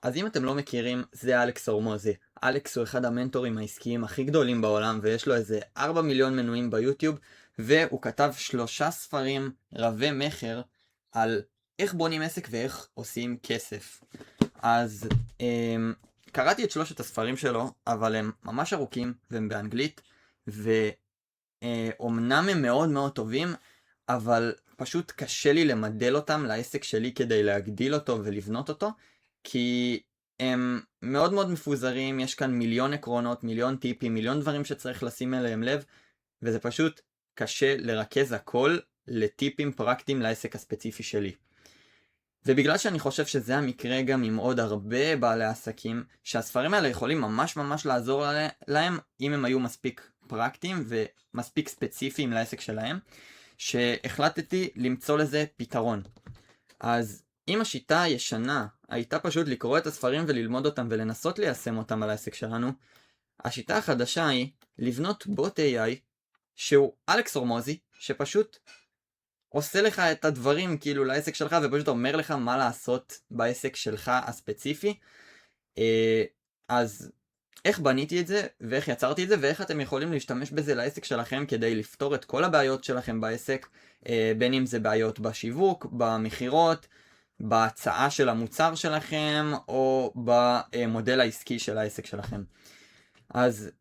אז אם אתם לא מכירים, זה אלכס הורמוזי. אלכס הוא אחד המנטורים העסקיים הכי גדולים בעולם, ויש לו איזה 4 מיליון מנויים ביוטיוב, והוא כתב 3 ספרים רבי מחר על איך בונים עסק ואיך עושים כסף. אז קראתי את 3 הספרים שלו, אבל הם ממש ארוכים והם באנגלית, ואומנם הם מאוד מאוד טובים, אבל פשוט קשה לי למדל אותם לעסק שלי כדי להגדיל אותו ולבנות אותו, כי הם מאוד מאוד מפוזרים, יש כאן מיליון עקרונות, מיליון טיפים, מיליון דברים שצריך לשים אליהם לב, וזה פשוט קשה לרכז הכל לטיפים פרקטיים לעסק הספציפי שלי. ובגלל שאני חושב שזה המקרה גם עם עוד הרבה בעלי עסקים, שהספרים האלה יכולים ממש ממש לעזור להם אם הם היו מספיק פרקטיים ומספיק ספציפיים לעסק שלהם, שהחלטתי למצוא לזה פתרון. אז אם השיטה הישנה הייתה פשוט לקרוא את הספרים וללמוד אותם ולנסות ליישם אותם על העסק שלנו, השיטה החדשה היא לבנות בוט AI שהוא אלכס הורמוזי, שפשוט עושה לך את הדברים כאילו לעסק שלך ופשוט אומר לך מה לעשות בעסק שלך הספציפי. אז איך בניתי את זה ואיך יצרתי את זה ואיך אתם יכולים להשתמש בזה לעסק שלכם כדי לפתור את כל הבעיות שלכם בעסק, בין אם זה בעיות בשיווק, במחירות, בהצעה של המוצר שלכם או במודל העסקי של העסק שלכם. אז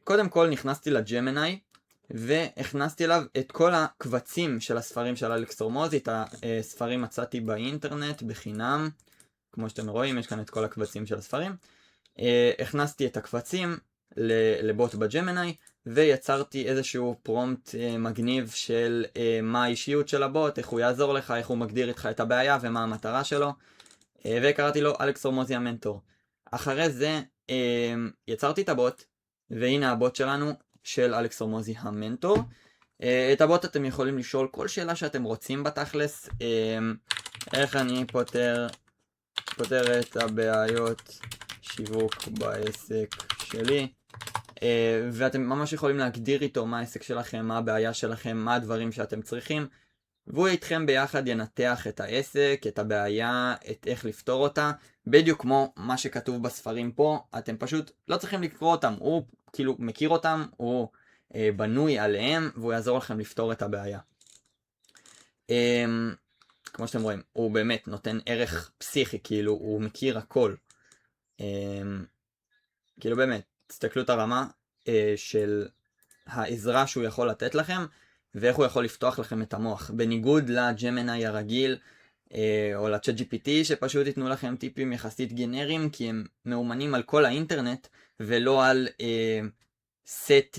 קודם כל נכנסתי לג'מיני והכנסתי אליו את כל הקבצים של הספרים של אלכס הורמוזי. את הספרים מצאתי באינטרנט בחינם, כמו שאתם רואים יש כאן את כל הקבצים של הספרים. הכנסתי את הקבצים לבוט בג'מיני ויצרתי איזשהו פרומפט מגניב של מה האישיות של הבוט, איך הוא יעזור לך, איך הוא מגדיר איתך את הבעיה ומה המטרה שלו, וקראתי לו אלכס הורמוזי המנטור. אחרי זה יצרתי את הבוט, והנה הבוט שלנו של אלכס הורמוזי המנטור. את הבוט אתם יכולים לשאול כל שאלה שאתם רוצים בתכלס, איך אני פותר את הבעיות שיווק בעסק שלי, ואתם ממש יכולים להגדיר איתו מה העסק שלכם, מה הבעיה שלכם, מה הדברים שאתם צריכים, והוא איתכם ביחד ינתח את העסק, את הבעיה, את איך לפתור אותה, בדיוק כמו מה שכתוב בספרים פה. אתם פשוט לא צריכים לקרוא אותם, הוא כאילו מכיר אותם, הוא בנוי עליהם, והוא יעזור לכם לפתור את הבעיה. כמו שאתם רואים, הוא באמת נותן ערך פסיכי, כאילו הוא מכיר הכל. כאילו באמת, תסתכלו את הרמה של העזרה שהוא יכול לתת לכם, ואיך הוא יכול לפתוח לכם את המוח. בניגוד לג'מיני הרגיל, או לצ'אט GPT, שפשוט ייתנו לכם טיפים יחסית גנריים, כי הם מאומנים על כל האינטרנט, ולא על סט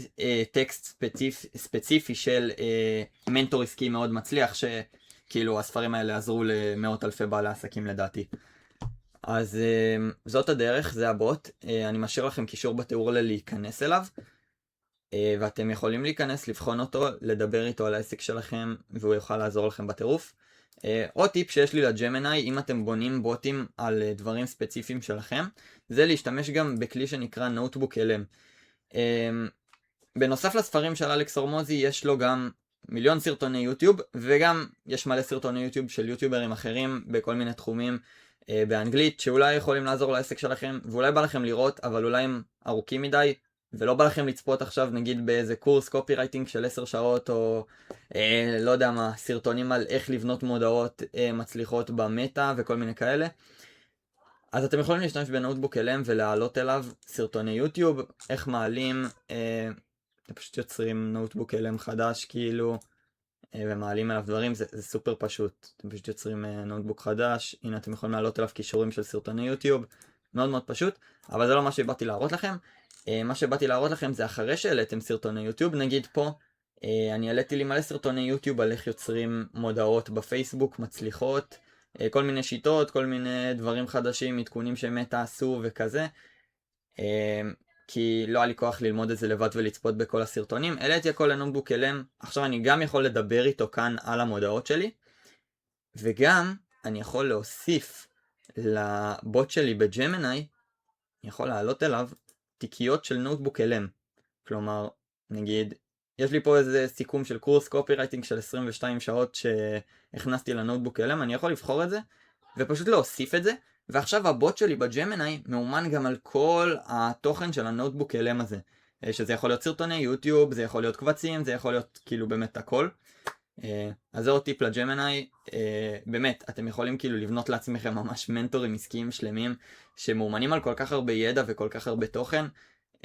טקסט ספציפי של מנטור עסקי מאוד מצליח, שכאילו הספרים האלה עזרו למאות אלפי בעלי עסקים לדעתי. אז זאת הדרך, זה הבוט. אני משאיר לכם קישור בתיאור להיכנס אליו, ואתם יכולים להיכנס, לבחון אותו, לדבר איתו על העסק שלכם, והוא יוכל לעזור לכם בטירוף. עוד טיפ שיש לי לג'מיני, אם אתם בונים בוטים על דברים ספציפיים שלכם, זה להשתמש גם בכלי שנקרא נוטבוק LM. בנוסף לספרים של אלכס הורמוזי, יש לו גם מיליון סרטוני יוטיוב, וגם יש מלא סרטוני יוטיוב של יוטיוברים אחרים בכל מיני תחומים באנגלית, שאולי יכולים לעזור לעסק שלכם, ואולי בא לכם לראות, אבל אולי הם ארוכים מדי, ולא בא לכם לצפות עכשיו נגיד באיזה קורס קופי רייטינג של 10 שעות, או לא יודע מה, סרטונים על איך לבנות מודעות מצליחות במטה וכל מיני כאלה. אז אתם יכולים להשתמש בנוטבוק LM ולהעלות אליו סרטוני יוטיוב, איך מעלים, אתם פשוט יוצרים נוטבוק LM חדש כאילו, ומעלים עליו דברים, זה סופר פשוט. אתם פשוט יוצרים נוטבוק חדש, הנה אתם יכולים להעלות אליו קישורים של סרטוני יוטיוב, מאוד מאוד פשוט, אבל זה לא מה שבאתי להראות לכם. מה שבאתי להראות לכם זה אחרי שהעליתם סרטוני יוטיוב, נגיד פה, אני העליתי לי מלא סרטוני יוטיוב על איך יוצרים מודעות בפייסבוק מצליחות, כל מיני שיטות, כל מיני דברים חדשים, עדכונים שמטה עשו וכזה, כי לא היה לי כוח ללמוד את זה לבד ולצפות בכל הסרטונים. העליתי הכל לנוטבוק LM, עכשיו אני גם יכול לדבר איתו כאן על המודעות שלי, וגם אני יכול להוסיף לבוט שלי בג'מיני, אני יכול לעלות אליו תיקיות של נוטבוק LM. כלומר, נגיד, יש לי פה איזה סיכום של קורס קופי רייטינג של 22 שעות שהכנסתי לנוטבוק LM, אני יכול לבחור את זה, ופשוט להוסיף את זה, ועכשיו הבוט שלי בג'מיני מאומן גם על כל התוכן של הנוטבוק LM הזה. שזה יכול להיות סרטוני יוטיוב, זה יכול להיות קבצים, זה יכול להיות כאילו באמת הכל. אז זה עוד טיפ לג'מיני. באמת, אתם יכולים כאילו לבנות לעצמכם ממש מנטורים עסקיים שלמים, שמאומנים על כל כך הרבה ידע וכל כך הרבה תוכן.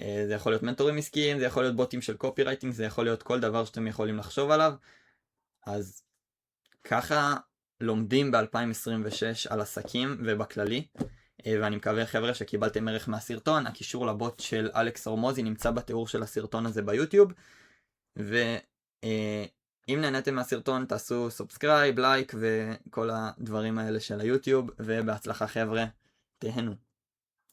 זה יכול להיות מנטורים עסקיים, זה יכול להיות בוטים של קופי רייטינג, זה יכול להיות כל דבר שאתם יכולים לחשוב עליו. אז ככה לומדים ב-2026 על עסקים ובכללי. ואני מקווה חבר'ה שקיבלתם ערך מהסרטון. הקישור לבוט של אלכס אורמוזי נמצא בתיאור של הסרטון הזה ביוטיוב. ואם נהניתם מהסרטון תעשו סובסקרייב, לייק וכל הדברים האלה של היוטיוב, ובהצלחה חבר'ה, תהנו.